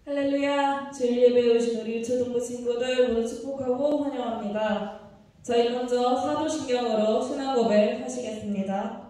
할렐루야! 주일 예배에 오신 우리 유초동부 친구들 모두 축복하고 환영합니다. 저희 먼저 사도신경으로 신앙 고백 하시겠습니다.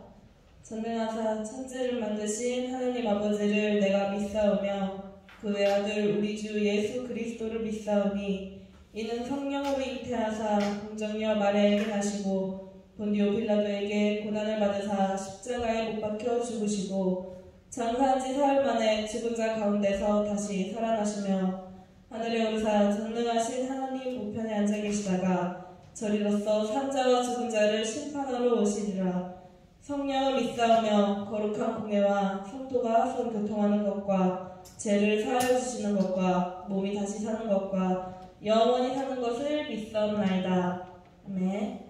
전능하사 천지를 만드신 하느님 아버지를 내가 믿사오며 그 외아들 우리 주 예수 그리스도를 믿사오니 이는 성령으로 잉태하사 공정녀 마리아에게 나시고 본디오 빌라도에게 고난을 받으사 십자가에 못 박혀 죽으시고 장사한 지 사흘 만에 죽은 자 가운데서 다시 살아나시며 하늘에 오르사 전능하신 하나님 우편에 앉아 계시다가 저리로서 산자와 죽은 자를 심판하러 오시리라. 성령을 믿사오며 거룩한 공예와 성도가 서로 교통하는 것과 죄를 사하여 주시는 것과 몸이 다시 사는 것과 영원히 사는 것을 믿사옵나이다. 아멘.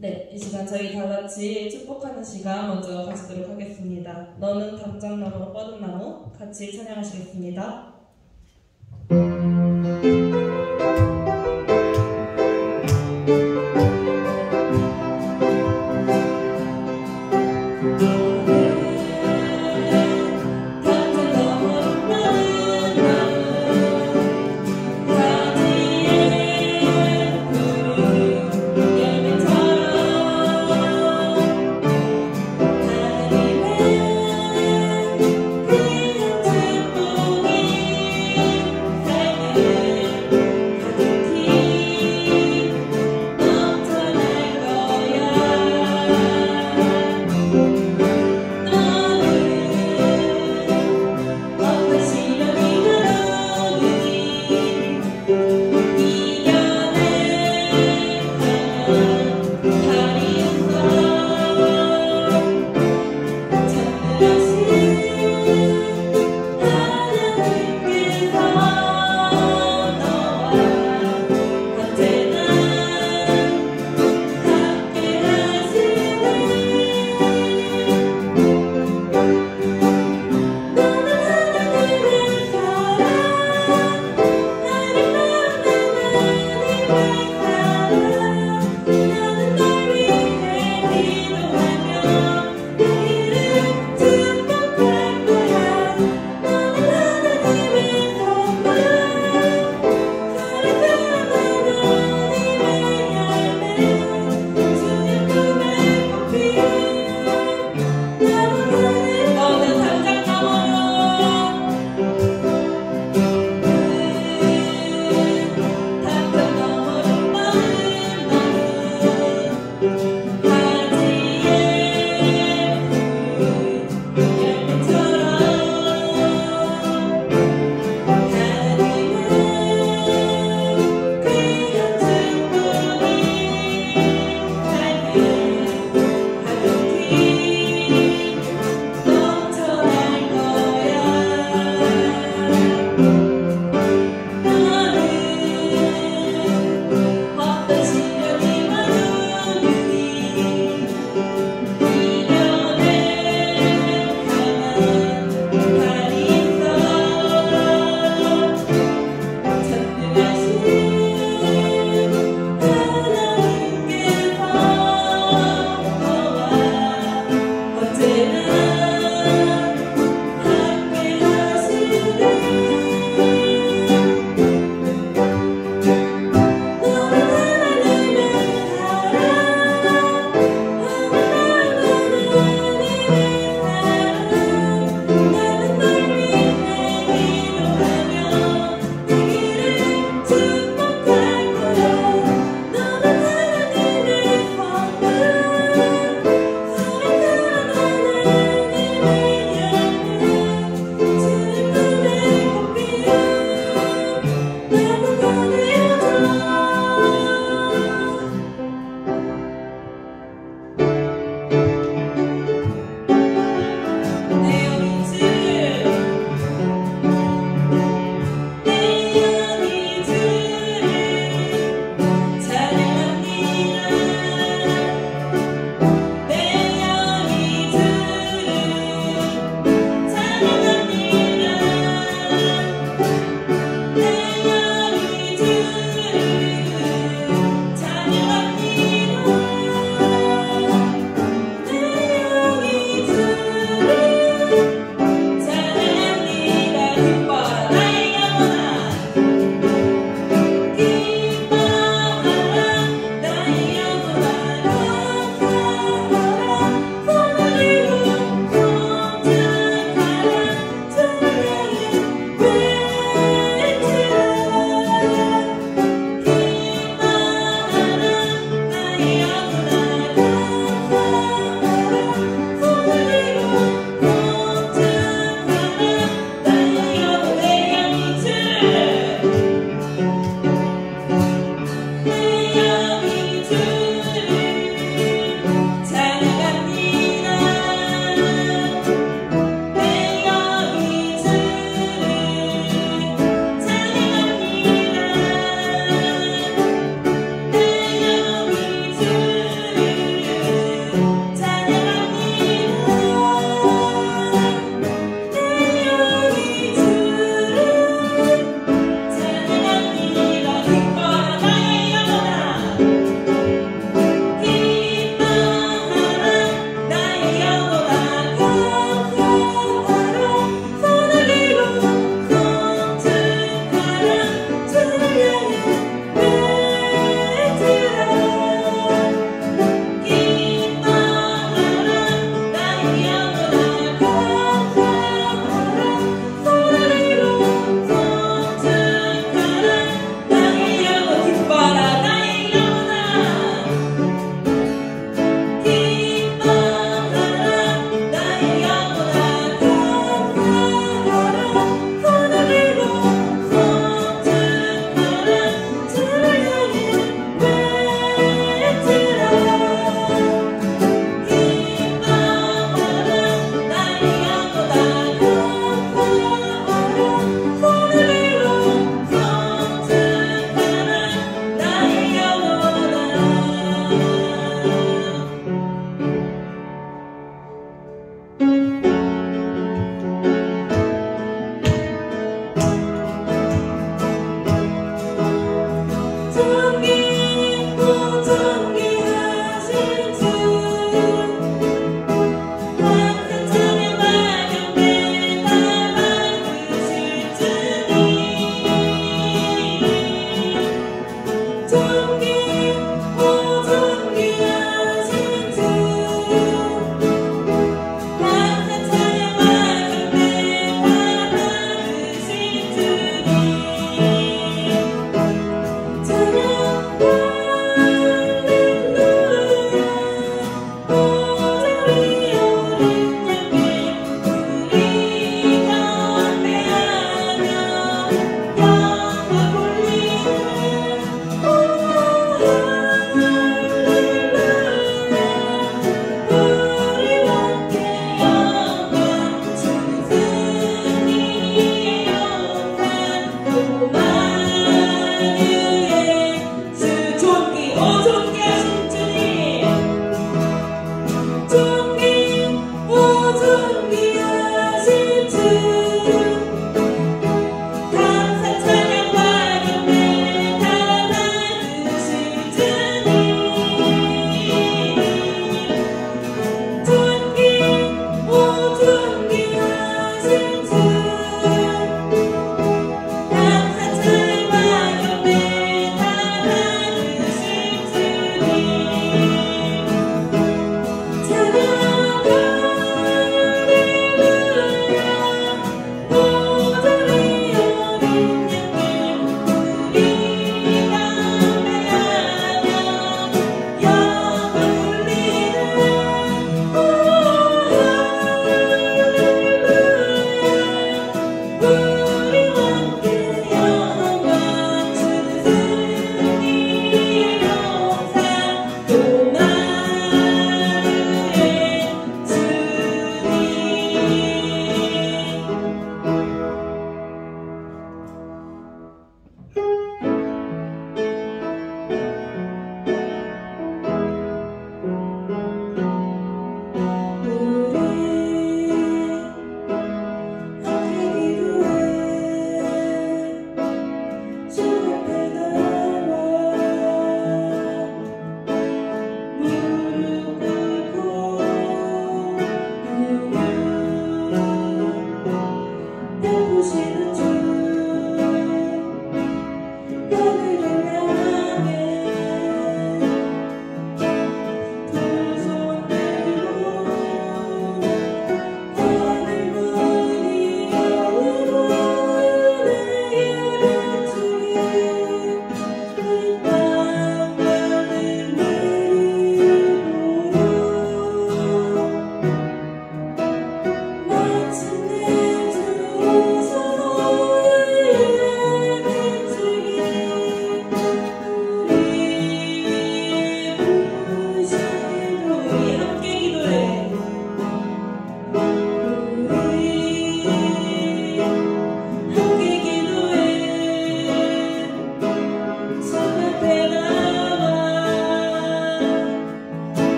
네, 이 시간 저희 다 같이 축복하는 시간 먼저 가지도록 하겠습니다. 너는 담장나무로 뻗은 나무 같이 찬양하시겠습니다. 내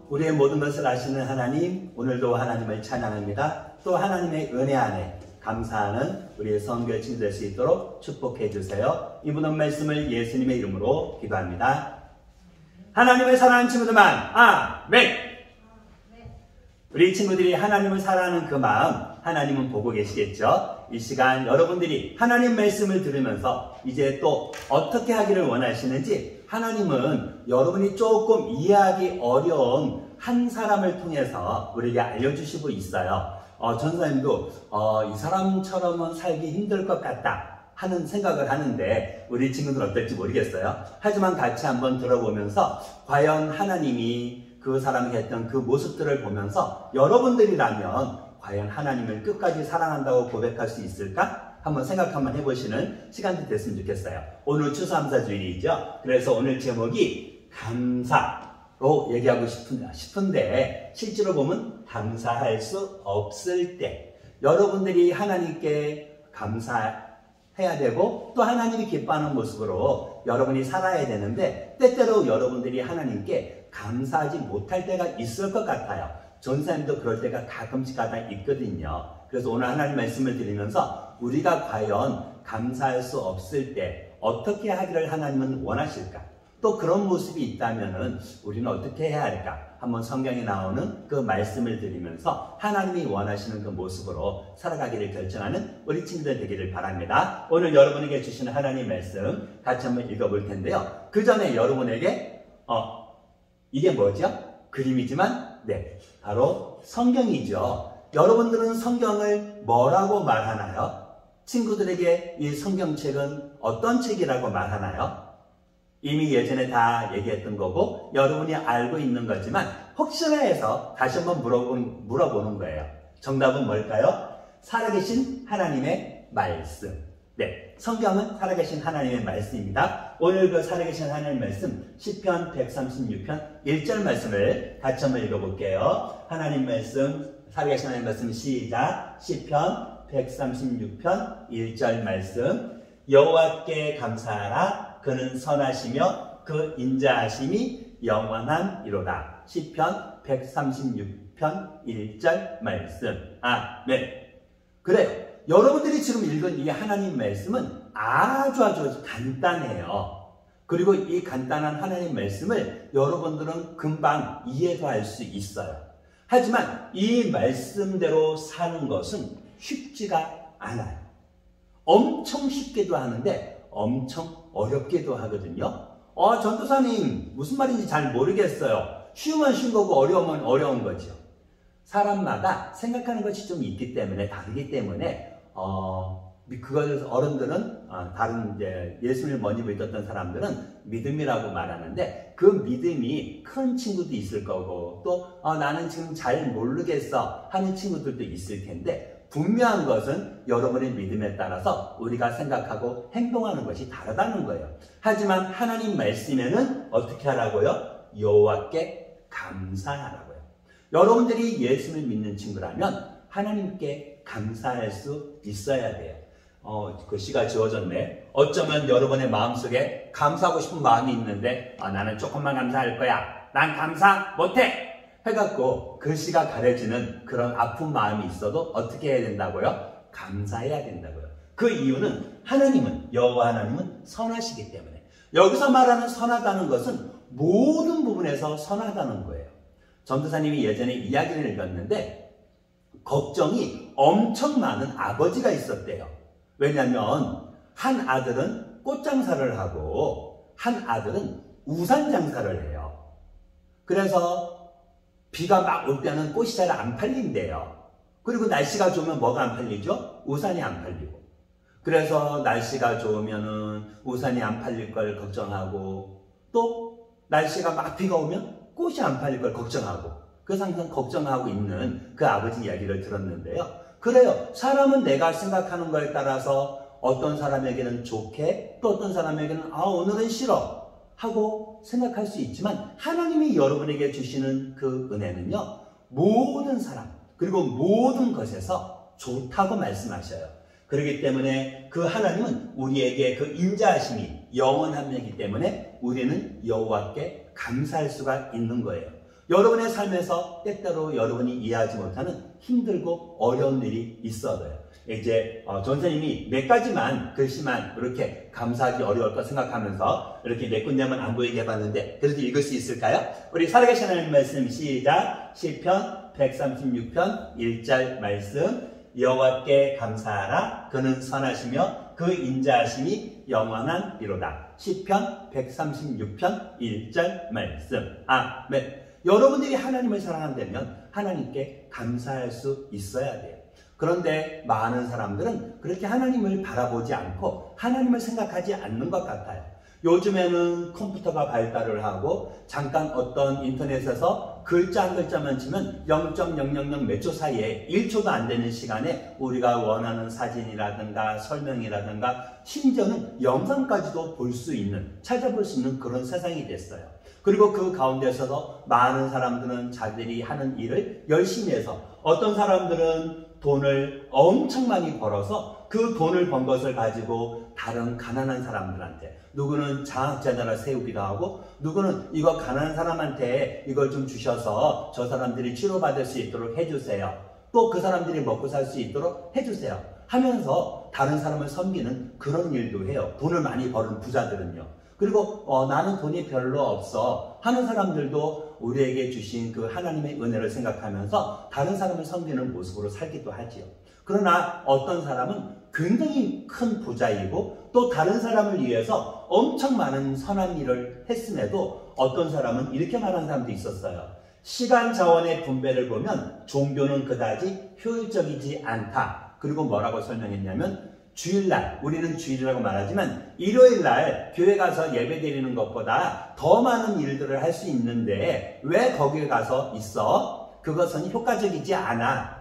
우리의 모든 것을 아시는 하나님, 오늘도 하나님을 찬양합니다. 또 하나님의 은혜 안에 감사하는 우리의 성교의 친구 될 수 있도록 축복해 주세요. 이 모든 말씀을 예수님의 이름으로 기도합니다. 하나님을 사랑하는 친구들만 아멘. 우리 친구들이 하나님을 사랑하는 그 마음 하나님은 보고 계시겠죠? 이 시간 여러분들이 하나님 말씀을 들으면서 이제 또 어떻게 하기를 원하시는지 하나님은 여러분이 조금 이해하기 어려운 한 사람을 통해서 우리에게 알려주시고 있어요. 전사님도 이 사람처럼은 살기 힘들 것 같다 하는 생각을 하는데 우리 친구들은 어떨지 모르겠어요. 하지만 같이 한번 들어보면서 과연 하나님이 그 사람이 했던 그 모습들을 보면서 여러분들이라면 과연 하나님을 끝까지 사랑한다고 고백할 수 있을까? 한번 생각 한번 해보시는 시간이 됐으면 좋겠어요. 오늘 추수감사주일이죠. 그래서 오늘 제목이 감사로 얘기하고 싶은데 실제로 보면 감사할 수 없을 때 여러분들이 하나님께 감사해야 되고 또 하나님이 기뻐하는 모습으로 여러분이 살아야 되는데 때때로 여러분들이 하나님께 감사하지 못할 때가 있을 것 같아요. 전사님도 그럴 때가 가끔씩 가다 있거든요. 그래서 오늘 하나님 말씀을 드리면서 우리가 과연 감사할 수 없을 때 어떻게 하기를 하나님은 원하실까? 또 그런 모습이 있다면 우리는 어떻게 해야 할까? 한번 성경에 나오는 그 말씀을 드리면서 하나님이 원하시는 그 모습으로 살아가기를 결정하는 우리 친구들 되기를 바랍니다. 오늘 여러분에게 주시는 하나님 말씀 같이 한번 읽어볼 텐데요. 그 전에 여러분에게 이게 뭐죠? 그림이지만 바로 성경이죠. 여러분들은 성경을 뭐라고 말하나요? 친구들에게 이 성경책은 어떤 책이라고 말하나요? 이미 예전에 다 얘기했던 거고 여러분이 알고 있는 거지만 혹시나 해서 다시 한번 물어보는 거예요. 정답은 뭘까요? 살아계신 하나님의 말씀. 네, 성경은 살아계신 하나님의 말씀입니다. 오늘 그 살아계신 하나님의 말씀 시편 136편 1절 말씀을 같이 한번 읽어볼게요. 하나님 말씀, 살아계신 하나님 말씀 시작. 시편 136편 1절 말씀. 여호와께 감사하라. 그는 선하시며 그 인자하심이 영원함이로다. 시편 136편 1절 말씀. 아멘. 그래요. 여러분들이 지금 읽은 이 하나님 말씀은 아주 간단해요. 그리고 이 간단한 하나님 말씀을 여러분들은 금방 이해도 할 수 있어요. 하지만 이 말씀대로 사는 것은 쉽지가 않아요. 엄청 쉽게도 하는데 엄청 어렵게도 하거든요. 전도사님 무슨 말인지 잘 모르겠어요. 쉬우면 쉬운 거고 어려우면 어려운 거죠. 사람마다 생각하는 것이 좀 있기 때문에 다르기 때문에 그것을 어른들은 다른 이제 예수님을 먼저 믿었던 사람들은 믿음이라고 말하는데 그 믿음이 큰 친구도 있을 거고 또 나는 지금 잘 모르겠어 하는 친구들도 있을 텐데 분명한 것은 여러분의 믿음에 따라서 우리가 생각하고 행동하는 것이 다르다는 거예요. 하지만 하나님 말씀에는 어떻게 하라고요? 여호와께 감사하라고요. 여러분들이 예수를 믿는 친구라면 하나님께 감사할 수 있어야 돼요. 글씨가 지워졌네. 어쩌면 여러분의 마음속에 감사하고 싶은 마음이 있는데 나는 조금만 감사할 거야. 난 감사 못해. 해갖고 글씨가 가려지는 그런 아픈 마음이 있어도 어떻게 해야 된다고요? 감사해야 된다고요. 그 이유는 하나님은 여호와 하나님은 선하시기 때문에 여기서 말하는 선하다는 것은 모든 부분에서 선하다는 거예요. 전도사님이 예전에 이야기를 읽었는데 걱정이 엄청 많은 아버지가 있었대요. 왜냐하면 한 아들은 꽃장사를 하고 한 아들은 우산 장사를 해요. 그래서 비가 막 올 때는 꽃이 잘 안 팔린대요. 그리고 날씨가 좋으면 뭐가 안 팔리죠? 우산이 안 팔리고. 그래서 날씨가 좋으면은 우산이 안 팔릴 걸 걱정하고 또 날씨가 막 비가 오면 꽃이 안 팔릴 걸 걱정하고 그래서 항상 걱정하고 있는 그 아버지 이야기를 들었는데요. 그래요. 사람은 내가 생각하는 거에 따라서 어떤 사람에게는 좋게 또 어떤 사람에게는 오늘은 싫어 하고 생각할 수 있지만 하나님이 여러분에게 주시는 그 은혜는요. 모든 사람 그리고 모든 것에서 좋다고 말씀하셔요. 그렇기 때문에 그 하나님은 우리에게 그 인자하심이 영원함이기 때문에 우리는 여호와께 감사할 수가 있는 거예요. 여러분의 삶에서 때때로 여러분이 이해하지 못하는 힘들고 어려운 일이 있어도요. 이제 전사님이 몇 가지만 글씨만 이렇게 감사하기 어려울 거 생각하면서 이렇게 몇 군데만 안 보이게 해봤는데 그래도 읽을 수 있을까요? 우리 살아계신 하나님 말씀 시작. 시편 136편 1절 말씀. 여호와께 감사하라. 그는 선하시며 그 인자하심이 영원한이로다. 시편 136편 1절 말씀. 아멘. 여러분들이 하나님을 사랑한다면 하나님께 감사할 수 있어야 돼요. 그런데 많은 사람들은 그렇게 하나님을 바라보지 않고 하나님을 생각하지 않는 것 같아요. 요즘에는 컴퓨터가 발달을 하고 잠깐 어떤 인터넷에서 글자 한 글자만 치면 0.000 몇 초 사이에 1초도 안 되는 시간에 우리가 원하는 사진이라든가 설명이라든가 심지어는 영상까지도 볼 수 있는, 찾아볼 수 있는 그런 세상이 됐어요. 그리고 그 가운데서도 많은 사람들은 자기들이 하는 일을 열심히 해서 어떤 사람들은 돈을 엄청 많이 벌어서 그 돈을 번 것을 가지고 다른 가난한 사람들한테 누구는 장학재단을 세우기도 하고 누구는 이거 가난한 사람한테 이걸 좀 주셔서 저 사람들이 치료받을 수 있도록 해주세요. 또 그 사람들이 먹고 살 수 있도록 해주세요. 하면서 다른 사람을 섬기는 그런 일도 해요. 돈을 많이 버는 부자들은요. 그리고 나는 돈이 별로 없어 하는 사람들도 우리에게 주신 그 하나님의 은혜를 생각하면서 다른 사람을 섬기는 모습으로 살기도 하지요. 그러나 어떤 사람은 굉장히 큰 부자이고 또 다른 사람을 위해서 엄청 많은 선한 일을 했음에도 어떤 사람은 이렇게 말하는 사람도 있었어요. 시간 자원의 분배를 보면 종교는 그다지 효율적이지 않다. 그리고 뭐라고 설명했냐면 주일날, 우리는 주일이라고 말하지만 일요일날 교회 가서 예배 드리는 것보다 더 많은 일들을 할 수 있는데 왜 거기에 가서 있어? 그것은 효과적이지 않아.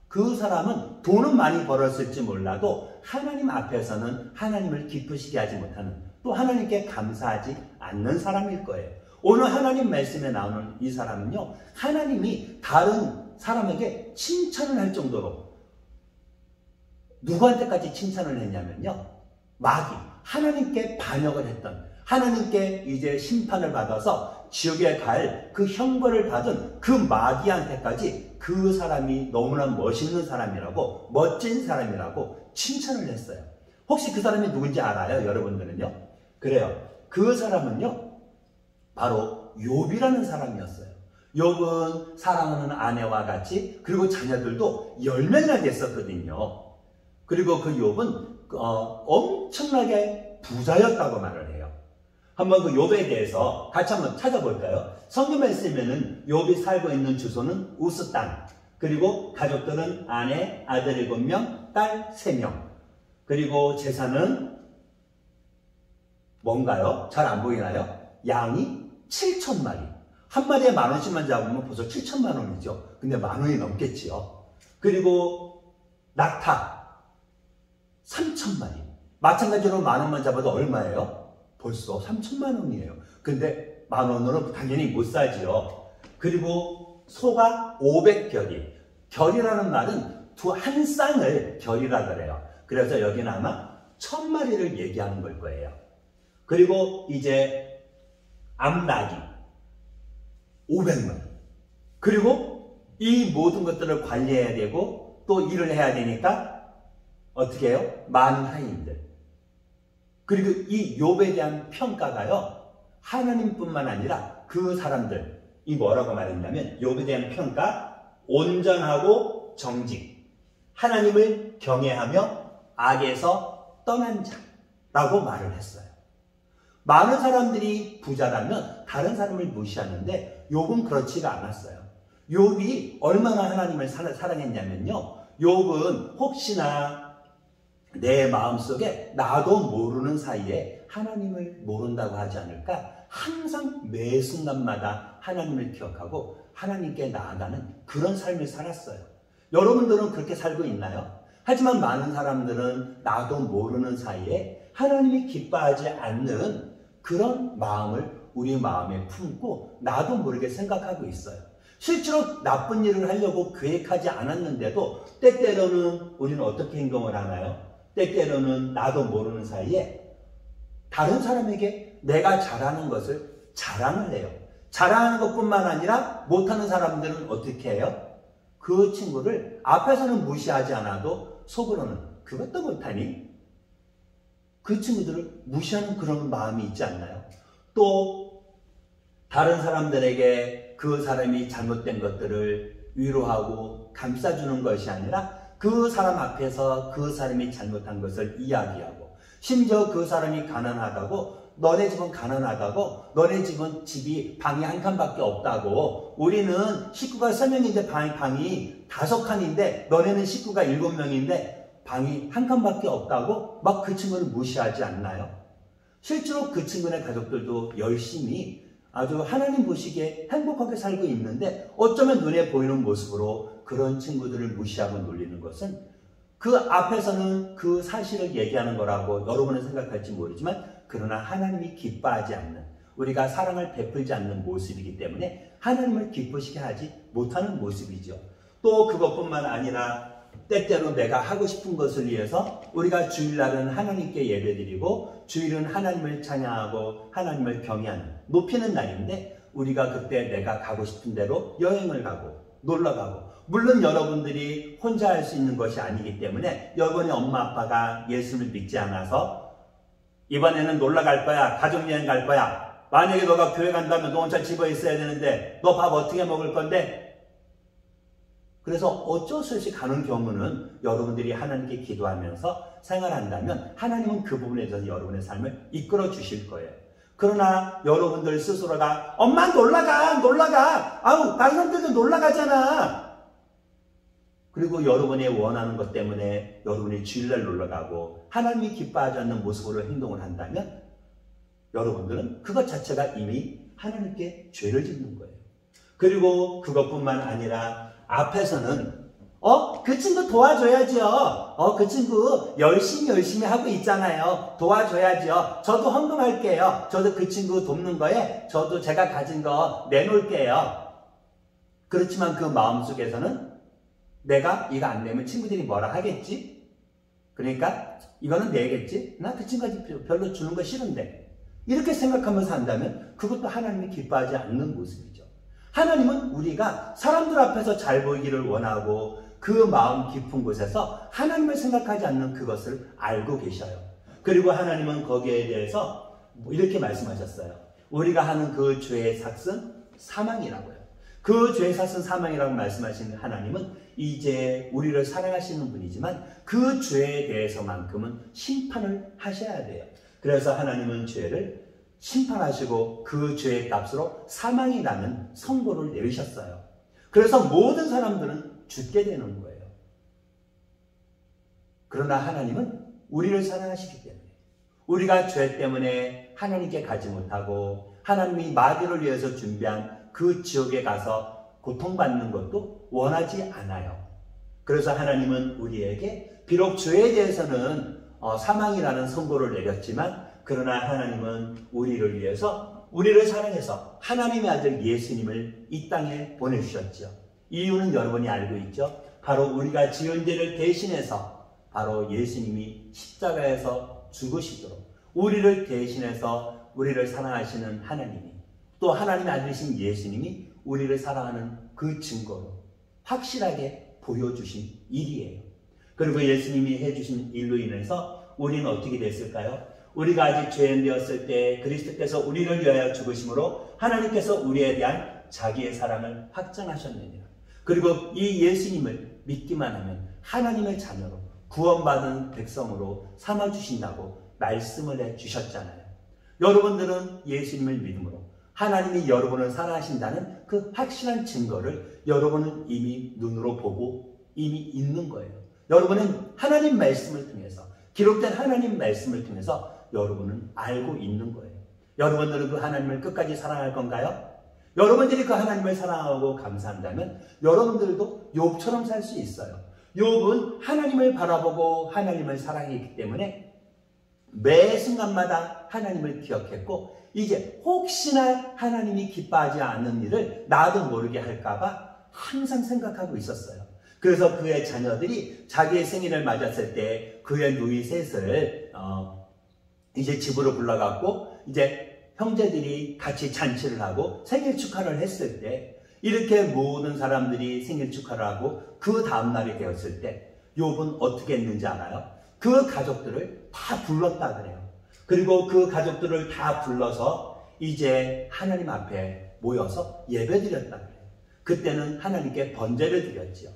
그 사람은 돈은 많이 벌었을지 몰라도 하나님 앞에서는 하나님을 기쁘시게 하지 못하는, 또 하나님께 감사하지 않는 사람일 거예요. 오늘 하나님 말씀에 나오는 이 사람은요, 하나님이 다른 사람에게 칭찬을 할 정도로, 누구한테까지 칭찬을 했냐면요, 마귀, 하나님께 반역을 했던, 하나님께 이제 심판을 받아서 지옥에 갈 그 형벌을 받은 그 마귀한테까지 그 사람이 너무나 멋있는 사람이라고, 멋진 사람이라고 칭찬을 했어요. 혹시 그 사람이 누군지 알아요? 여러분들은요? 그래요. 그 사람은요, 바로 욥이라는 사람이었어요. 욥은 사랑하는 아내와 같이, 그리고 자녀들도 10명이나 됐었거든요. 그리고 그 욥은 엄청나게 부자였다고 말을 해요. 한번 그 욥에 대해서 같이 한번 찾아볼까요? 성경 말씀에는 욥이 살고 있는 주소는 우스 땅, 그리고 가족들은 아내, 아들 7명, 딸 3명, 그리고 재산은 뭔가요? 잘 안 보이나요? 양이 7,000마리. 한 마리에 10,000원씩만 잡으면 벌써 7,000만 원이죠. 근데 10,000원이 넘겠지요. 그리고 낙타 3,000마리. 마찬가지로 10,000원만 잡아도 얼마예요? 벌써 3,000만 원이에요. 근데 10,000원으로 당연히 못 사지요. 그리고 소가 500결이. 결이라는 말은 한 쌍을 결이라 그래요. 그래서 여기는 아마 1,000마리를 얘기하는 걸 거예요. 그리고 이제 암닭이 500마리. 그리고 이 모든 것들을 관리해야 되고 또 일을 해야 되니까 어떻게 해요? 많은 하인들. 그리고 이 욥에 대한 평가가요, 하나님뿐만 아니라 그 사람들, 이 뭐라고 말했냐면, 욥에 대한 평가, 온전하고 정직, 하나님을 경외하며 악에서 떠난 자라고 말을 했어요. 많은 사람들이 부자라면 다른 사람을 무시하는데 욥은 그렇지가 않았어요. 욥이 얼마나 하나님을 사랑했냐면요, 욥은 혹시나 내 마음속에 나도 모르는 사이에 하나님을 모른다고 하지 않을까, 항상 매 순간마다 하나님을 기억하고 하나님께 나아가는 그런 삶을 살았어요. 여러분들은 그렇게 살고 있나요? 하지만 많은 사람들은 나도 모르는 사이에 하나님이 기뻐하지 않는 그런 마음을 우리 마음에 품고 나도 모르게 생각하고 있어요. 실제로 나쁜 일을 하려고 계획하지 않았는데도 때때로는 우리는 어떻게 행동을 하나요? 때때로는 나도 모르는 사이에 다른 사람에게 내가 잘하는 것을 자랑을 해요. 자랑하는 것뿐만 아니라 못하는 사람들은 어떻게 해요? 그 친구를 앞에서는 무시하지 않아도 속으로는 그것도 못하니? 그 친구들을 무시하는 그런 마음이 있지 않나요? 또 다른 사람들에게 그 사람이 잘못된 것들을 위로하고 감싸주는 것이 아니라 그 사람 앞에서 그 사람이 잘못한 것을 이야기하고, 심지어 그 사람이 가난하다고, 너네 집은 가난하다고, 너네 집은 집이 방이 한 칸밖에 없다고, 우리는 식구가 3명인데 방이 5칸인데 너네는 식구가 7명인데 방이 한 칸밖에 없다고 막 그 친구를 무시하지 않나요? 실제로 그 친구네 가족들도 열심히 아주 하나님 보시기에 행복하게 살고 있는데 어쩌면 눈에 보이는 모습으로 그런 친구들을 무시하고 놀리는 것은 그 앞에서는 그 사실을 얘기하는 거라고 여러분은 생각할지 모르지만, 그러나 하나님이 기뻐하지 않는, 우리가 사랑을 베풀지 않는 모습이기 때문에 하나님을 기쁘시게 하지 못하는 모습이죠. 또 그것뿐만 아니라 때때로 내가 하고 싶은 것을 위해서 우리가 주일날은 하나님께 예배드리고 주일은 하나님을 찬양하고 하나님을 경외하는, 높이는 날인데 우리가 그때 내가 가고 싶은 대로 여행을 가고 놀러 가고, 물론 여러분들이 혼자 할 수 있는 것이 아니기 때문에 여러분의 엄마 아빠가 예수를 믿지 않아서 이번에는 놀러 갈 거야, 가족여행 갈 거야, 만약에 너가 교회 간다면 너 혼자 집에 있어야 되는데 너 밥 어떻게 먹을 건데? 그래서 어쩔 수 없이 가는 경우는 여러분들이 하나님께 기도하면서 생활한다면 하나님은 그 부분에 대해서 여러분의 삶을 이끌어 주실 거예요. 그러나 여러분들 스스로가 엄마 놀러가 아우 다른 사람들도 놀러가잖아, 그리고 여러분이 원하는 것 때문에 여러분이 주일날 놀러가고 하나님이 기뻐하지 않는 모습으로 행동을 한다면 여러분들은 그것 자체가 이미 하나님께 죄를 짓는 거예요. 그리고 그것뿐만 아니라 앞에서는 그 친구 도와줘야죠. 그 친구 열심히 하고 있잖아요. 도와줘야죠. 저도 헌금할게요. 저도 그 친구 돕는 거에 저도 제가 가진 거 내놓을게요. 그렇지만 그 마음속에서는 내가 이거 안 내면 친구들이 뭐라 하겠지? 그러니까 이거는 내겠지? 나 그 친구한테 별로 주는 거 싫은데. 이렇게 생각하면서 한다면 그것도 하나님이 기뻐하지 않는 모습이죠. 하나님은 우리가 사람들 앞에서 잘 보이기를 원하고 그 마음 깊은 곳에서 하나님을 생각하지 않는 그것을 알고 계셔요. 그리고 하나님은 거기에 대해서 이렇게 말씀하셨어요. 우리가 하는 그 죄의 삭은 사망이라고요. 그 죄의 삭은 사망이라고 말씀하시는 하나님은 이제 우리를 사랑하시는 분이지만 그 죄에 대해서만큼은 심판을 하셔야 돼요. 그래서 하나님은 죄를 심판하시고 그 죄의 값으로 사망이라는 선고를 내리셨어요. 그래서 모든 사람들은 죽게 되는 거예요. 그러나 하나님은 우리를 사랑하시기 때문에 우리가 죄 때문에 하나님께 가지 못하고 하나님이 마귀를 위해서 준비한 그 지옥에 가서 고통받는 것도 원하지 않아요. 그래서 하나님은 우리에게 비록 죄에 대해서는 사망이라는 선고를 내렸지만 그러나 하나님은 우리를 위해서 우리를 사랑해서 하나님의 아들 예수님을 이 땅에 보내주셨죠. 이유는 여러분이 알고 있죠. 바로 우리가 지은 죄를 대신해서 바로 예수님이 십자가에서 죽으시도록 우리를 대신해서 우리를 사랑하시는 하나님이 또 하나님의 아들이신 예수님이 우리를 사랑하는 그 증거로 확실하게 보여주신 일이에요. 그리고 예수님이 해주신 일로 인해서 우리는 어떻게 됐을까요? 우리가 아직 죄인 되었을 때 그리스도께서 우리를 위하여 죽으심으로 하나님께서 우리에 대한 자기의 사랑을 확증하셨느니라. 그리고 이 예수님을 믿기만 하면 하나님의 자녀로 구원받은 백성으로 삼아주신다고 말씀을 해주셨잖아요. 여러분들은 예수님을 믿음으로 하나님이 여러분을 사랑하신다는 그 확실한 증거를 여러분은 이미 눈으로 보고 이미 있는 거예요. 여러분은 하나님 말씀을 통해서 기록된 하나님 말씀을 통해서 여러분은 알고 있는 거예요. 여러분들은 그 하나님을 끝까지 사랑할 건가요? 여러분들이 그 하나님을 사랑하고 감사한다면 여러분들도 욥처럼 살 수 있어요. 욥은 하나님을 바라보고 하나님을 사랑했기 때문에 매 순간마다 하나님을 기억했고 이제 혹시나 하나님이 기뻐하지 않는 일을 나도 모르게 할까봐 항상 생각하고 있었어요. 그래서 그의 자녀들이 자기의 생일을 맞았을 때 그의 누이 셋을 이제 집으로 불러갖고 이제 형제들이 같이 잔치를 하고 생일 축하를 했을 때 이렇게 모든 사람들이 생일 축하를 하고 그 다음날이 되었을 때 욥은 어떻게 했는지 알아요? 그 가족들을 다 불렀다 그래요. 그리고 그 가족들을 다 불러서 이제 하나님 앞에 모여서 예배드렸다 그래요. 그때는 하나님께 번제를 드렸지요.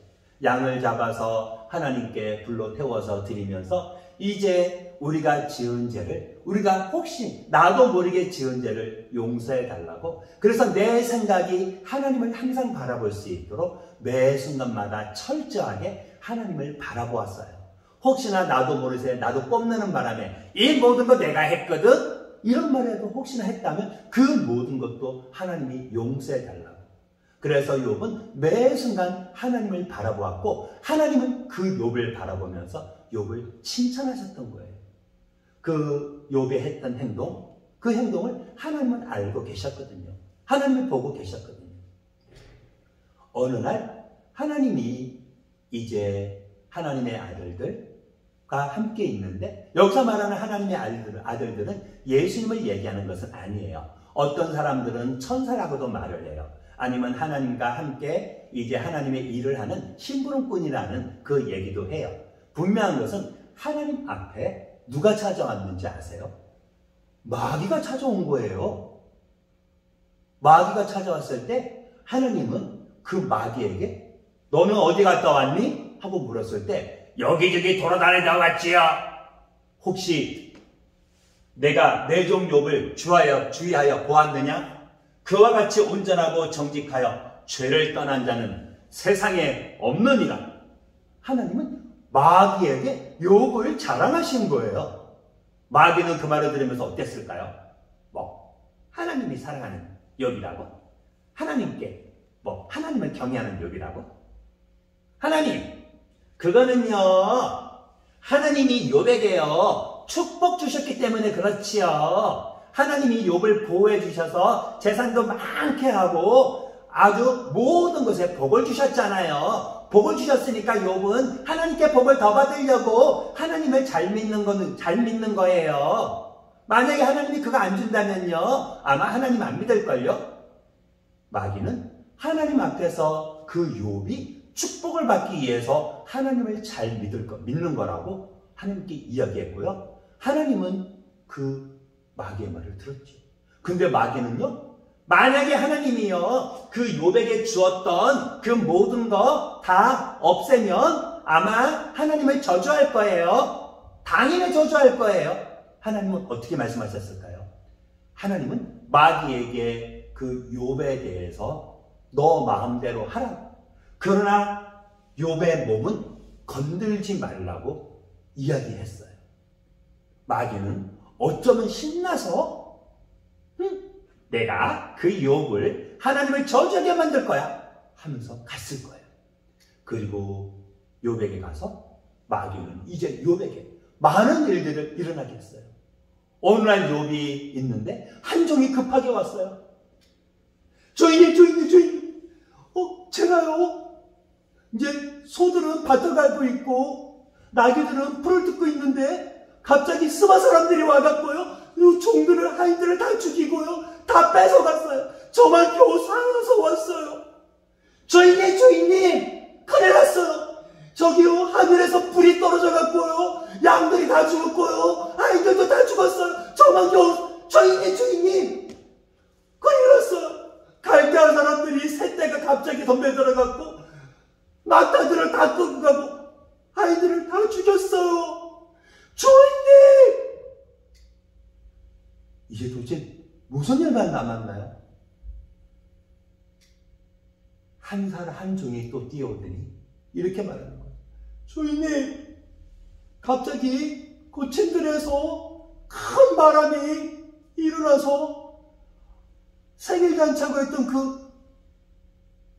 양을 잡아서 하나님께 불로 태워서 드리면서 이제 우리가 지은 죄를 우리가 혹시 나도 모르게 지은 죄를 용서해 달라고 그래서 내 생각이 하나님을 항상 바라볼 수 있도록 매 순간마다 철저하게 하나님을 바라보았어요. 혹시나 나도 모르게 나도 뽐내는 바람에 이 모든 거 내가 했거든 이런 말에도 혹시나 했다면 그 모든 것도 하나님이 용서해 달라고. 그래서 욥은 매 순간 하나님을 바라보았고 하나님은 그 욥을 바라보면서 욥을 칭찬하셨던 거예요. 그 욥이 했던 행동, 그 행동을 하나님은 알고 계셨거든요. 하나님을 보고 계셨거든요. 어느 날 하나님이 이제 하나님의 아들들과 함께 있는데 여기서 말하는 하나님의 아들들은 예수님을 얘기하는 것은 아니에요. 어떤 사람들은 천사라고도 말을 해요. 아니면 하나님과 함께 이제 하나님의 일을 하는 심부름꾼이라는 그 얘기도 해요. 분명한 것은 하나님 앞에 누가 찾아왔는지 아세요? 마귀가 찾아온 거예요. 마귀가 찾아왔을 때 하나님은 그 마귀에게 너는 어디 갔다 왔니? 하고 물었을 때 여기저기 돌아다니다 왔지요. 혹시 내가 내 종 욥을 주의하여 보았느냐? 그와 같이 온전하고 정직하여 죄를 떠난 자는 세상에 없느니라. 하나님은 마귀에게 욥을 자랑하신 거예요. 마귀는 그 말을 들으면서 어땠을까요? 하나님이 사랑하는 욥이라고? 하나님께 하나님을 경외하는 욥이라고? 하나님, 그거는요, 하나님이 욥에게요 축복 주셨기 때문에 그렇지요. 하나님이 욥을 보호해 주셔서 재산도 많게 하고 아주 모든 것에 복을 주셨잖아요. 복을 주셨으니까 욥은 하나님께 복을 더 받으려고 하나님을 잘 믿는 거예요. 만약에 하나님이 그거 안 준다면요, 아마 하나님 안 믿을걸요? 마귀는 하나님 앞에서 그 욥이 축복을 받기 위해서 하나님을 잘 믿는 거라고 하나님께 이야기했고요. 하나님은 그 마귀의 말을 들었죠. 근데 마귀는요, 만약에 하나님이요 그 욥에게 주었던 그 모든 거 다 없애면 아마 하나님을 저주할 거예요. 당연히 저주할 거예요. 하나님은 어떻게 말씀하셨을까요? 하나님은 마귀에게 그 욥에 대해서 너 마음대로 하라. 그러나 욥의 몸은 건들지 말라고 이야기했어요. 마귀는 어쩌면 신나서 내가 그 욥을 하나님을 저주하게 만들 거야 하면서 갔을 거예요. 그리고 욥에게 가서 마귀는 이제 욥에게 많은 일들을 일어나게 했어요. 어느 날 욥이 있는데 한 종이 급하게 왔어요. 주인님, 제가요 이제 소들은 밭을 갈고 있고 나귀들은 풀을 뜯고 있는데 갑자기 스바 사람들이 와갖고요 종들을 하인들을 다 죽이고요 다 뺏어갔어요. 저만 겨우 살아서 왔어요. 주인님 큰일 났어요. 저기요 하늘에서 불이 떨어져갖고요 양들이 다 죽었고요 아이들도 다 죽었어요. 저만 겨우 주인님 큰일 났어요. 갈대한 사람들이 새떼가 갑자기 덤벼들어갖고 낙타들을 다 끌고 가고 아이들을 다 죽였어요. 주인님! 이제 도대체 무슨 일만 남았나요? 한 살 한 종이 또 뛰어오더니 이렇게 말하는 거예요. 주인님, 갑자기 고층들에서 큰 바람이 일어나서 생일잔치하고 했던 그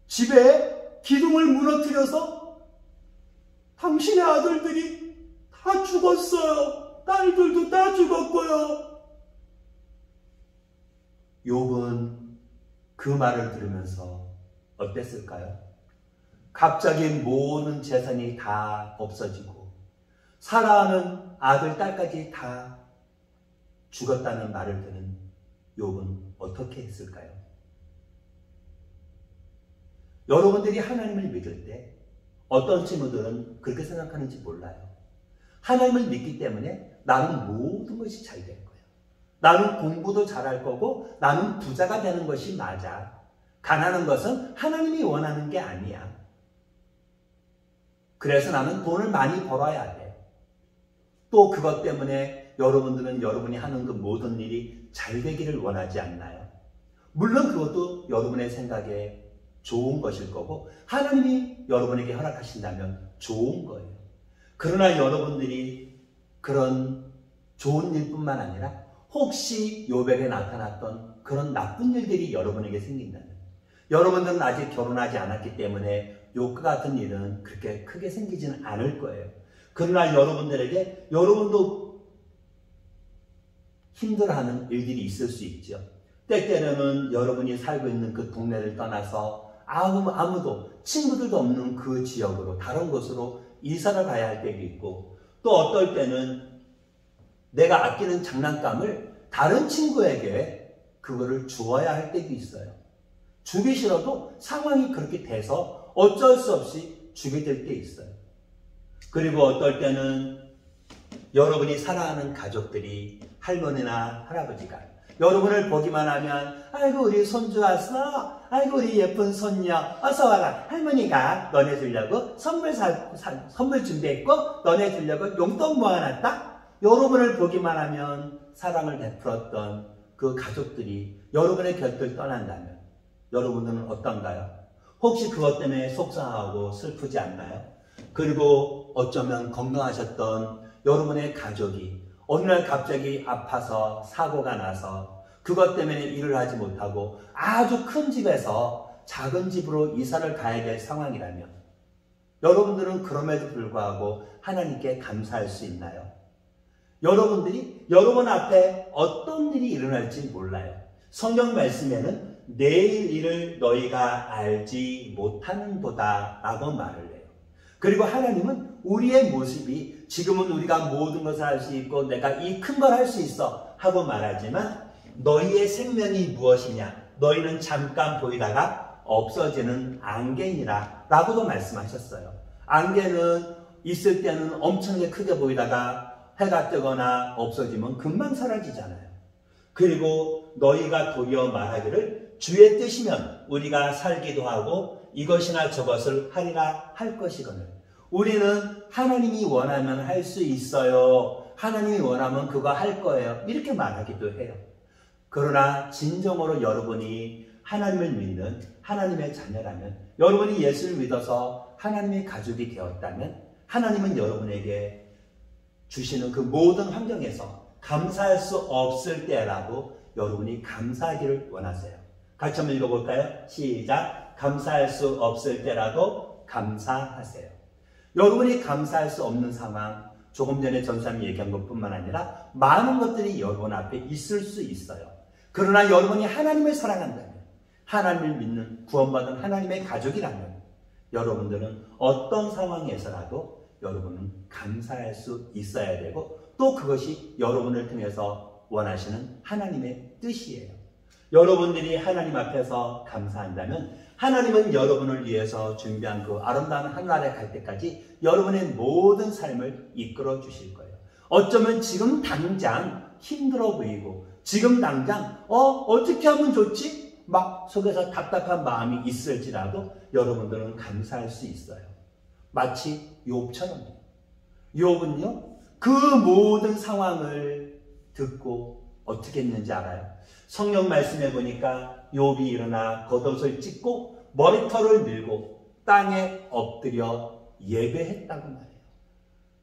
집에 기둥을 무너뜨려서 당신의 아들들이 다 죽었어요. 딸들도 다 죽었고요. 욥은 그 말을 들으면서 어땠을까요? 갑자기 모든 재산이 다 없어지고 사랑하는 아들, 딸까지 다 죽었다는 말을 듣는 욥은 어떻게 했을까요? 여러분들이 하나님을 믿을 때 어떤 친구들은 그렇게 생각하는지 몰라요. 하나님을 믿기 때문에 나는 모든 것이 잘 될 거야. 나는 공부도 잘할 거고 나는 부자가 되는 것이 맞아. 가난한 것은 하나님이 원하는 게 아니야. 그래서 나는 돈을 많이 벌어야 돼. 또 그것 때문에 여러분들은 여러분이 하는 그 모든 일이 잘 되기를 원하지 않나요? 물론 그것도 여러분의 생각에 좋은 것일 거고 하나님이 여러분에게 허락하신다면 좋은 거예요. 그러나 여러분들이 그런 좋은 일뿐만 아니라 혹시 욥에게 나타났던 그런 나쁜 일들이 여러분에게 생긴다면 여러분들은 아직 결혼하지 않았기 때문에 욥과 같은 일은 그렇게 크게 생기지는 않을 거예요. 그러나 여러분들에게 여러분도 힘들어하는 일들이 있을 수 있죠. 때때로는 여러분이 살고 있는 그 동네를 떠나서 아무도 친구들도 없는 그 지역으로 다른 곳으로 이사를 가야 할 때도 있고 또 어떨 때는 내가 아끼는 장난감을 다른 친구에게 그거를 주어야 할 때도 있어요. 주기 싫어도 상황이 그렇게 돼서 어쩔 수 없이 주게 될 때 있어요. 그리고 어떨 때는 여러분이 사랑하는 가족들이 할머니나 할아버지가 여러분을 보기만 하면 아이고 우리 손주 왔어. 아이고 우리 예쁜 손녀 어서 와라. 할머니가 너네 주려고 선물 준비했고 너네 주려고 용돈 모아놨다. 여러분을 보기만 하면 사랑을 베풀었던 그 가족들이 여러분의 곁을 떠난다면 여러분들은 어떤가요? 혹시 그것 때문에 속상하고 슬프지 않나요? 그리고 어쩌면 건강하셨던 여러분의 가족이 어느 날 갑자기 아파서 사고가 나서 그것 때문에 일을 하지 못하고 아주 큰 집에서 작은 집으로 이사를 가야 될 상황이라면 여러분들은 그럼에도 불구하고 하나님께 감사할 수 있나요? 여러분들이 여러분 앞에 어떤 일이 일어날지 몰라요. 성경 말씀에는 내일 일을 너희가 알지 못하는도다 라고 말을 해요. 그리고 하나님은 우리의 모습이 지금은 우리가 모든 것을 할 수 있고 내가 이 큰 걸 할 수 있어 하고 말하지만 너희의 생명이 무엇이냐? 너희는 잠깐 보이다가 없어지는 안개니라 라고도 말씀하셨어요. 안개는 있을 때는 엄청나게 크게 보이다가 해가 뜨거나 없어지면 금방 사라지잖아요. 그리고 너희가 도리어 말하기를 주의 뜻이면 우리가 살기도 하고 이것이나 저것을 하리라 할 것이거늘. 우리는 하나님이 원하면 할 수 있어요. 하나님이 원하면 그거 할 거예요. 이렇게 말하기도 해요. 그러나 진정으로 여러분이 하나님을 믿는 하나님의 자녀라면, 여러분이 예수를 믿어서 하나님의 가족이 되었다면 하나님은 여러분에게 주시는 그 모든 환경에서 감사할 수 없을 때라도 여러분이 감사하기를 원하세요. 같이 한번 읽어볼까요? 시작. 감사할 수 없을 때라도 감사하세요. 여러분이 감사할 수 없는 상황, 조금 전에 전사님이 얘기한 것뿐만 아니라 많은 것들이 여러분 앞에 있을 수 있어요. 그러나 여러분이 하나님을 사랑한다면, 하나님을 믿는 구원받은 하나님의 가족이라면 여러분들은 어떤 상황에서라도 여러분은 감사할 수 있어야 되고 또 그것이 여러분을 통해서 원하시는 하나님의 뜻이에요. 여러분들이 하나님 앞에서 감사한다면 하나님은 여러분을 위해서 준비한 그 아름다운 하늘나라에 갈 때까지 여러분의 모든 삶을 이끌어 주실 거예요. 어쩌면 지금 당장 힘들어 보이고 지금 당장 어떻게 하면 좋지? 막 속에서 답답한 마음이 있을지라도 여러분들은 감사할 수 있어요. 마치 욥처럼요. 욥은요, 그 모든 상황을 듣고 어떻게 했는지 알아요? 성경 말씀에 보니까 욥이 일어나 겉옷을 찢고 머리털을 밀고 땅에 엎드려 예배했다고 말해요.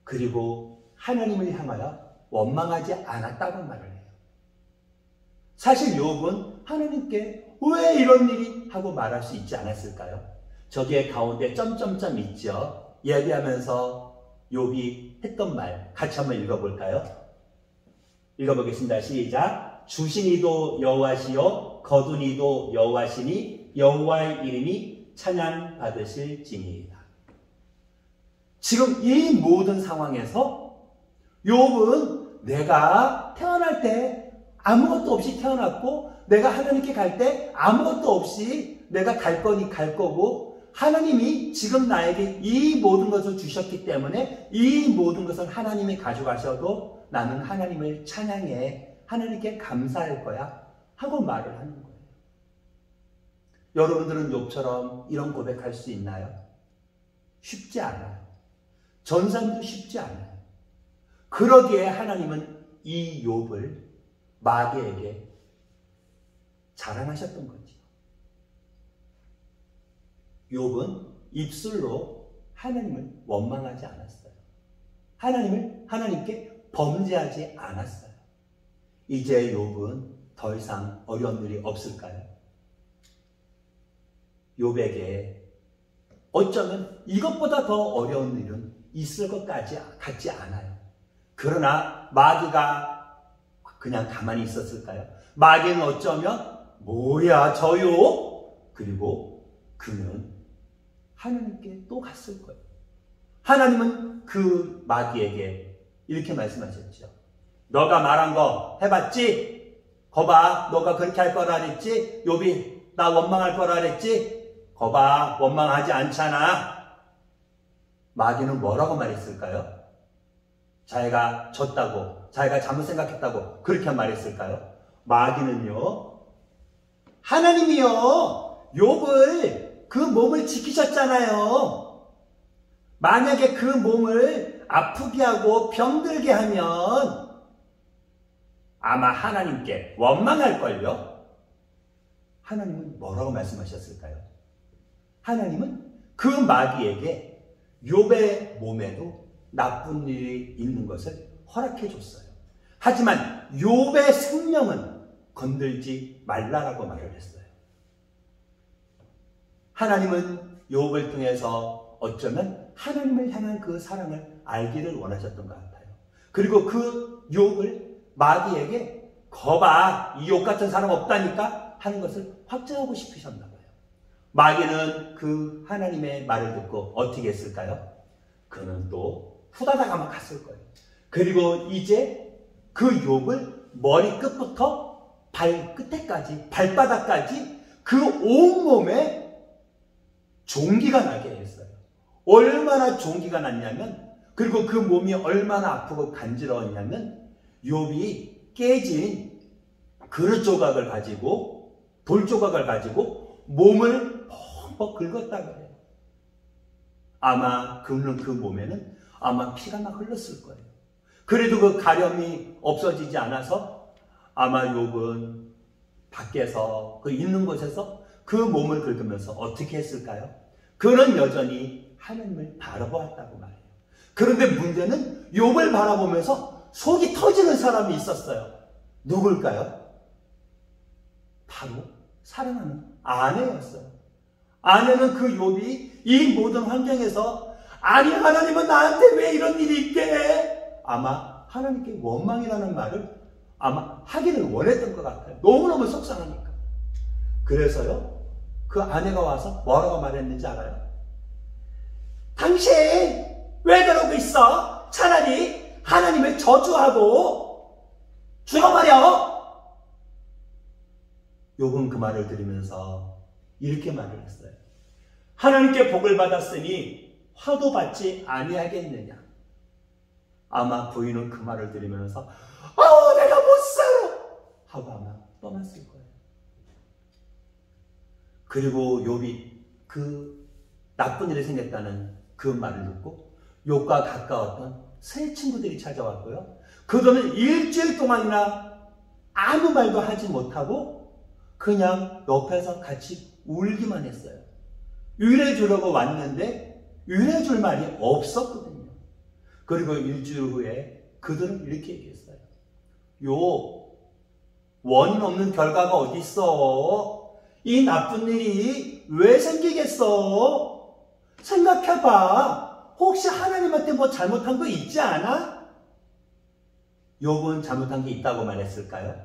그리고 하나님을 향하여 원망하지 않았다고 말을 해요. 사실 욥은 하나님께 왜 이런 일이 하고 말할 수 있지 않았을까요? 저기에 가운데 점점점 있죠. 예배하면서 욥이 했던 말 같이 한번 읽어볼까요? 읽어보겠습니다. 시작. 주시니도 여호와시요 거두니도 여호와시니 여호와의 이름이 찬양 받으실지니이다. 지금 이 모든 상황에서 욥은 내가 태어날 때 아무것도 없이 태어났고 내가 하나님께 갈 때 아무것도 없이 내가 갈 거니 갈 거고 하나님이 지금 나에게 이 모든 것을 주셨기 때문에 이 모든 것을 하나님이 가져가셔도 나는 하나님을 찬양해 하나님께 감사할 거야 하고 말을 하는 거예요. 여러분들은 욥처럼 이런 고백할 수 있나요? 쉽지 않아요. 전사님도 쉽지 않아요. 그러기에 하나님은 이 욥을 마귀에게 자랑하셨던 거죠. 욥은 입술로 하나님을 원망하지 않았어요. 하나님께 범죄하지 않았어요. 이제 욥은 더 이상 어려운 일이 없을까요? 욥에게 어쩌면 이것보다 더 어려운 일은 있을 것 같지 않아요. 그러나 마귀가 그냥 가만히 있었을까요? 마귀는 어쩌면 뭐야 저요? 그리고 그는 하나님께 또 갔을 거예요. 하나님은 그 마귀에게 이렇게 말씀하셨죠. 너가 말한 거 해봤지? 거봐, 너가 그렇게 할 거라 그랬지? 욥이 나 원망할 거라 그랬지? 거봐, 원망하지 않잖아. 마귀는 뭐라고 말했을까요? 자기가 졌다고, 자기가 잘못 생각했다고 그렇게 말했을까요? 마귀는요, 하나님이요, 욥을 그 몸을 지키셨잖아요. 만약에 그 몸을 아프게 하고 병들게 하면 아마 하나님께 원망할걸요? 하나님은 뭐라고 말씀하셨을까요? 하나님은 그 마귀에게 욥의 몸에도 나쁜 일이 있는 것을 허락해 줬어요. 하지만 욥의 생명은 건들지 말라라고 말을 했어요. 하나님은 욥을 통해서 어쩌면 하나님을 향한 그 사랑을 알기를 원하셨던 것 같아요. 그리고 그 욥을 마귀에게 거봐, 이 욥 같은 사람 없다니까 하는 것을 확증하고 싶으셨나 봐요. 마귀는 그 하나님의 말을 듣고 어떻게 했을까요? 그는 또 후다다가 막 갔을 거예요. 그리고 이제 그 욥을 머리 끝부터 발끝에까지, 발바닥까지 그 온몸에 종기가 나게 했어요. 얼마나 종기가 났냐면, 그리고 그 몸이 얼마나 아프고 간지러웠냐면, 욥이 깨진 그릇 조각을 가지고, 돌 조각을 가지고 몸을 퍽퍽 긁었다고 해요. 아마 긁는 그 몸에는 아마 피가 막 흘렀을 거예요. 그래도 그 가려움이 없어지지 않아서 아마 욥은 밖에서 그 있는 곳에서 그 몸을 긁으면서 어떻게 했을까요? 그는 여전히 하나님을 바라보았다고 말해요. 그런데 문제는 욥을 바라보면서 속이 터지는 사람이 있었어요. 누굴까요? 바로 사랑하는 아내였어요. 아내는 그 욥이 이 모든 환경에서 아니 하나님은 나한테 왜 이런 일이 있게 해? 아마 하나님께 원망이라는 말을 아마 하기를 원했던 것 같아요. 너무너무 속상하니까. 그래서요, 그 아내가 와서 뭐라고 말했는지 알아요? 당신 왜 그러고 있어? 차라리 하나님을 저주하고 죽어버려. 욥은 그 말을 들으면서 이렇게 말을 했어요. 하나님께 복을 받았으니 화도 받지 아니하겠느냐. 아마 부인은 그 말을 들으면서 내가 못 살아 하고 아마 떠났을 거예요. 그리고 욥이 그 나쁜 일이 생겼다는 그 말을 듣고 욥과 가까웠던 세 친구들이 찾아왔고요. 그들은 일주일 동안이나 아무 말도 하지 못하고 그냥 옆에서 같이 울기만 했어요. 위로해 주려고 왔는데 위로해 줄 말이 없었거든요. 그리고 일주일 후에 그들은 이렇게 얘기했어요. 욥, 원인 없는 결과가 어디 있어? 이 나쁜 일이 왜 생기겠어? 생각해봐. 혹시 하나님한테 뭐 잘못한 거 있지 않아? 욥은 잘못한 게 있다고 말했을까요?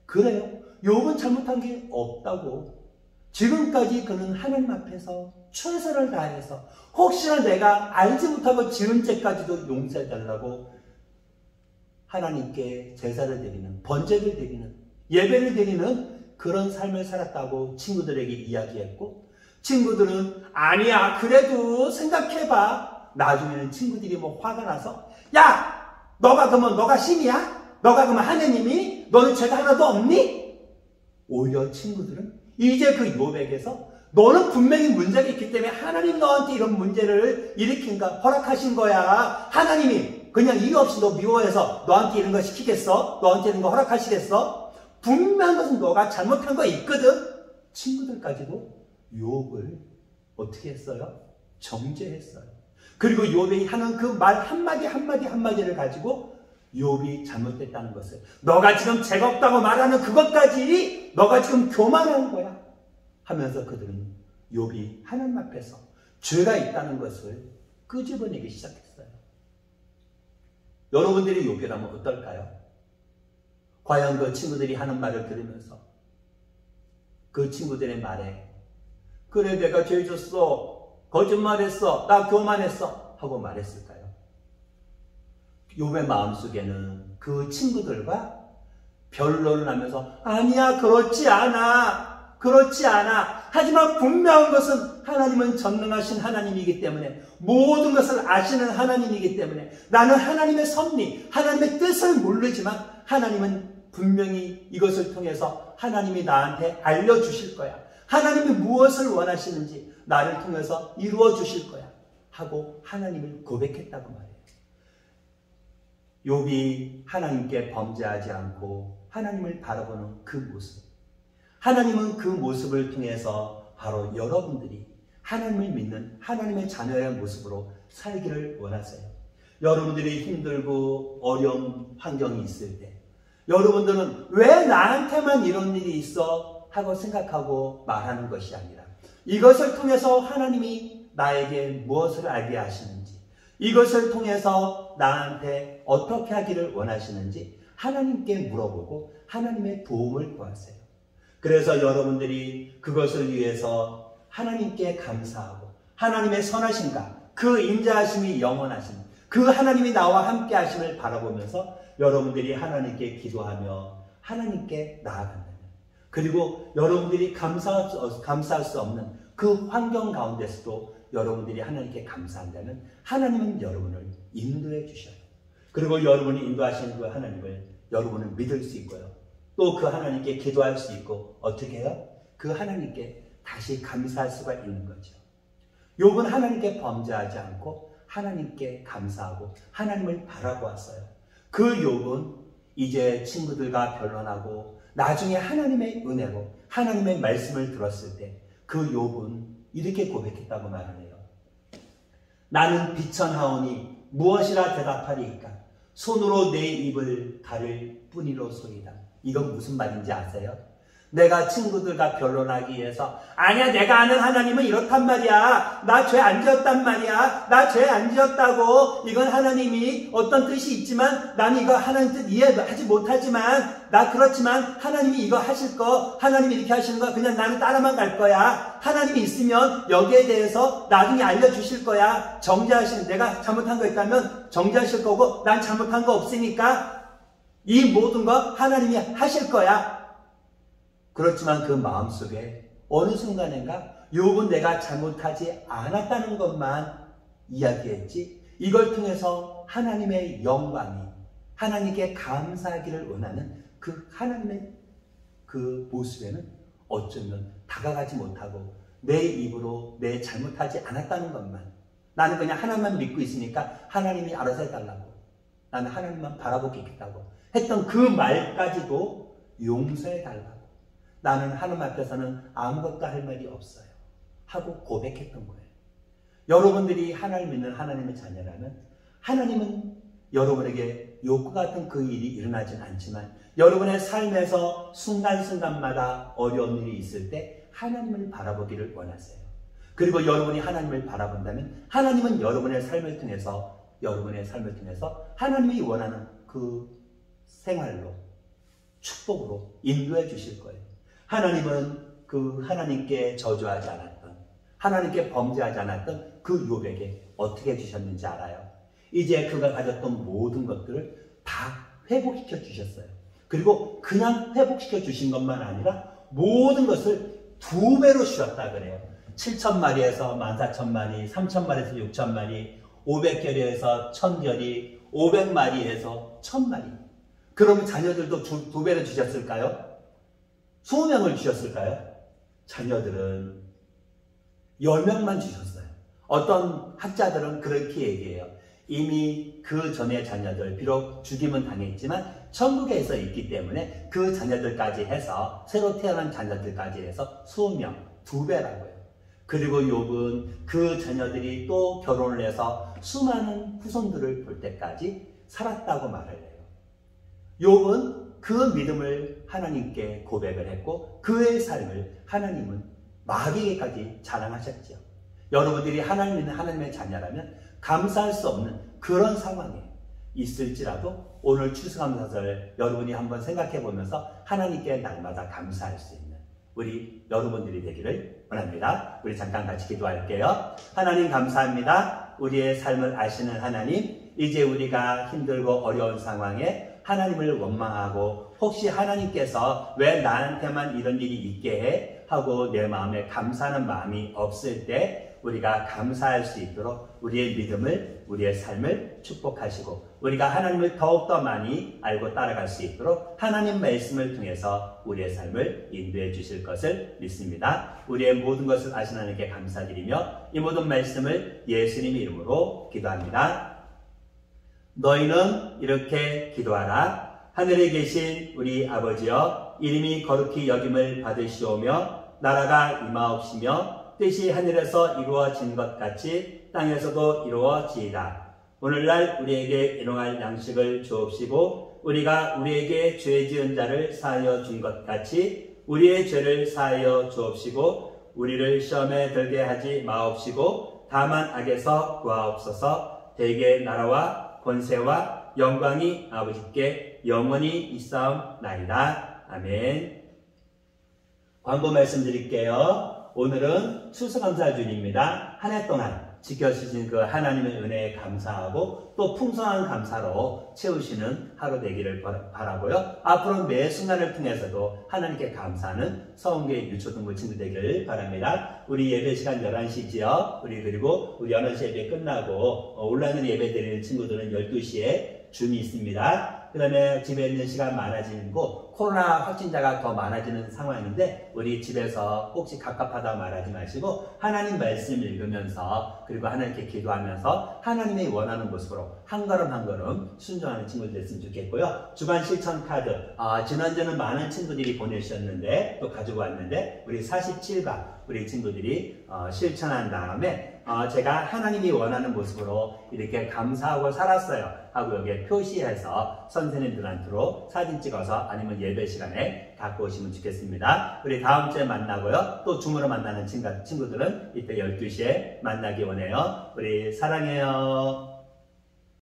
그래요. 욥은 잘못한 게 없다고. 지금까지 그는 하나님 앞에서 최선을 다해서 혹시나 내가 알지 못하고 지은 죄까지도 용서해달라고 하나님께 제사를 드리는, 번제를 드리는, 예배를 드리는 그런 삶을 살았다고 친구들에게 이야기했고, 친구들은 아니야 그래도 생각해봐. 나중에는 친구들이 뭐 화가 나서 야 너가 그러면 너가 신이야? 너가 그러면 하느님이? 너는 죄가 하나도 없니? 오히려 친구들은 이제 그 욥에게서 너는 분명히 문제가 있기 때문에 하나님 너한테 이런 문제를 일으킨가 허락하신 거야. 하나님이 그냥 이유 없이 너 미워해서 너한테 이런 거 시키겠어? 너한테 이런 거 허락하시겠어? 분명한 것은 너가 잘못한 거 있거든. 친구들까지도 욥을 어떻게 했어요? 정죄했어요. 그리고 욥이 하는 그 말 한마디 한마디를 가지고 욥이 잘못됐다는 것을, 너가 지금 죄가 없다고 말하는 그것까지 너가 지금 교만한 거야 하면서 그들은 욥이 하나님 앞에서 죄가 있다는 것을 끄집어내기 시작했어요. 여러분들이 욥이라면 어떨까요? 과연 그 친구들이 하는 말을 들으면서 그 친구들의 말에 그래 내가 죄 졌어, 거짓말했어, 나 교만했어 하고 말했을까요? 욥의 마음속에는 그 친구들과 변론을 하면서 아니야 그렇지 않아, 그렇지 않아. 하지만 분명한 것은 하나님은 전능하신 하나님이기 때문에, 모든 것을 아시는 하나님이기 때문에, 나는 하나님의 섭리, 하나님의 뜻을 모르지만 하나님은 분명히 이것을 통해서 하나님이 나한테 알려주실 거야. 하나님이 무엇을 원하시는지 나를 통해서 이루어 주실 거야 하고 하나님을 고백했다고 말해요. 욥이 하나님께 범죄하지 않고 하나님을 바라보는 그 모습, 하나님은 그 모습을 통해서 바로 여러분들이 하나님을 믿는 하나님의 자녀의 모습으로 살기를 원하세요. 여러분들이 힘들고 어려운 환경이 있을 때 여러분들은 왜 나한테만 이런 일이 있어? 하고 생각하고 말하는 것이 아니라 이것을 통해서 하나님이 나에게 무엇을 알게 하시는지, 이것을 통해서 나한테 어떻게 하기를 원하시는지 하나님께 물어보고 하나님의 도움을 구하세요. 그래서 여러분들이 그것을 위해서 하나님께 감사하고 하나님의 선하신가, 그 인자하심이 영원하신 그 하나님이 나와 함께 하심을 바라보면서 여러분들이 하나님께 기도하며 하나님께 나아간다면, 그리고 여러분들이 감사할 수 없는 그 환경 가운데서도 여러분들이 하나님께 감사한다면 하나님은 여러분을 인도해 주셔요. 그리고 여러분이 인도하시는 그 하나님을 여러분은 믿을 수 있고요. 또 그 하나님께 기도할 수 있고 어떻게 해요? 그 하나님께 다시 감사할 수가 있는 거죠. 욥은 하나님께 범죄하지 않고 하나님께 감사하고 하나님을 바라보았어요. 그 욥은 이제 친구들과 변론하고 나중에 하나님의 은혜로 하나님의 말씀을 들었을 때 그 욥은 이렇게 고백했다고 말하네요. 나는 비천하오니 무엇이라 대답하리이까? 손으로 내 입을 가릴 뿐이로소이다. 이건 무슨 말인지 아세요? 내가 친구들과 변론하기 위해서 아니야, 내가 아는 하나님은 이렇단 말이야. 나 죄 안 지었단 말이야. 나 죄 안 지었다고. 이건 하나님이 어떤 뜻이 있지만 나는 이거 하나님 뜻 이해하지 못하지만 나 그렇지만 하나님이 이거 하실 거, 하나님이 이렇게 하시는 거 그냥 나는 따라만 갈 거야. 하나님이 있으면 여기에 대해서 나중에 알려주실 거야. 정죄하시는, 내가 잘못한 거 있다면 정죄하실 거고 난 잘못한 거 없으니까 이 모든 거 하나님이 하실 거야. 그렇지만 그 마음속에 어느 순간인가 욥은 내가 잘못하지 않았다는 것만 이야기했지, 이걸 통해서 하나님의 영광이, 하나님께 감사하기를 원하는 그 하나님의 그 모습에는 어쩌면 다가가지 못하고 내 입으로 내 잘못하지 않았다는 것만, 나는 그냥 하나님만 믿고 있으니까 하나님이 알아서 해달라고, 나는 하나님만 바라보고 있겠다고 했던 그 말까지도 용서해달라고, 나는 하나님 앞에서는 아무것도 할 말이 없어요 하고 고백했던 거예요. 여러분들이 하나님 믿는 하나님의 자녀라면 하나님은 여러분에게 욥과 같은 그 일이 일어나진 않지만 여러분의 삶에서 순간순간마다 어려운 일이 있을 때 하나님을 바라보기를 원하세요. 그리고 여러분이 하나님을 바라본다면 하나님은 여러분의 삶을 통해서 하나님이 원하는 그 생활로, 축복으로 인도해 주실 거예요. 하나님은 그 하나님께 저주하지 않았던, 하나님께 범죄하지 않았던 그 욥에게 어떻게 해주셨는지 알아요? 이제 그가 가졌던 모든 것들을 다 회복시켜 주셨어요. 그리고 그냥 회복시켜 주신 것만 아니라 모든 것을 2배로 주셨다 그래요. 7,000마리에서 14,000마리, 3,000마리에서 6,000마리, 500결에서 1,000결이, 500마리에서 1,000마리. 그러면 자녀들도 2배로 주셨을까요? 20명을 주셨을까요? 자녀들은 10명만 주셨어요. 어떤 학자들은 그렇게 얘기해요. 이미 그 전에 자녀들, 비록 죽임은 당했지만 천국에서 있기 때문에 그 자녀들까지 해서, 새로 태어난 자녀들까지 해서 20명, 2배라고요. 그리고 욥은 그 자녀들이 또 결혼을 해서 수많은 후손들을 볼 때까지 살았다고 말을 해요. 욥은 그 믿음을 하나님께 고백을 했고 그의 삶을 하나님은 마귀에게까지 자랑하셨죠. 여러분들이 하나님 믿는 하나님의 자녀라면 감사할 수 없는 그런 상황에 있을지라도 오늘 추수감사절 여러분이 한번 생각해 보면서 하나님께 날마다 감사할 수 있는 우리 여러분들이 되기를 원합니다. 우리 잠깐 같이 기도할게요. 하나님 감사합니다. 우리의 삶을 아시는 하나님, 이제 우리가 힘들고 어려운 상황에 하나님을 원망하고 혹시 하나님께서 왜 나한테만 이런 일이 있게 해? 하고 내 마음에 감사하는 마음이 없을 때 우리가 감사할 수 있도록 우리의 믿음을, 우리의 삶을 축복하시고 우리가 하나님을 더욱더 많이 알고 따라갈 수 있도록 하나님 말씀을 통해서 우리의 삶을 인도해 주실 것을 믿습니다. 우리의 모든 것을 아신 하나님께 감사드리며 이 모든 말씀을 예수님의 이름으로 기도합니다. 너희는 이렇게 기도하라. 하늘에 계신 우리 아버지여, 이름이 거룩히 여김을 받으시오며 나라가 임하옵시며 뜻이 하늘에서 이루어진 것 같이 땅에서도 이루어지이다. 오늘날 우리에게 일용할 양식을 주옵시고 우리가 우리에게 죄 지은 자를 사하여 준 것 같이 우리의 죄를 사하여 주옵시고 우리를 시험에 들게 하지 마옵시고 다만 악에서 구하옵소서. 대개 나라와 권세와 영광이 아버지께 영원히 있사옵나이다. 아멘. 광고 말씀드릴게요. 오늘은 추수감사주일입니다. 한 해 동안 지켜주신 그 하나님의 은혜에 감사하고 또 풍성한 감사로 채우시는 하루 되기를 바라고요. 앞으로 매 순간을 통해서도 하나님께 감사하는 서원교회 유초등부 친구 되기를 바랍니다. 우리 예배 시간 11시지요. 그리고 우리 11시 예배 끝나고 온라인으로 예배 드리는 친구들은 12시에 줌이 있습니다. 그 다음에 집에 있는 시간 많아지고 코로나 확진자가 더 많아지는 상황인데 우리 집에서 혹시 갑갑하다 말하지 마시고 하나님 말씀 읽으면서 그리고 하나님께 기도하면서 하나님이 원하는 모습으로 한 걸음 한 걸음 순종하는 친구들 됐으면 좋겠고요. 주간 실천 카드 지난주는 많은 친구들이 보내주셨는데 또 가지고 왔는데 우리 47가 우리 친구들이 실천한 다음에 제가 하나님이 원하는 모습으로 이렇게 감사하고 살았어요 하고 여기에 표시해서 선생님들한테로 사진 찍어서 아니면 예배 시간에 갖고 오시면 좋겠습니다. 우리 다음 주에 만나고요. 또 줌으로 만나는 친구들은 이때 12시에 만나기 원해요. 우리 사랑해요.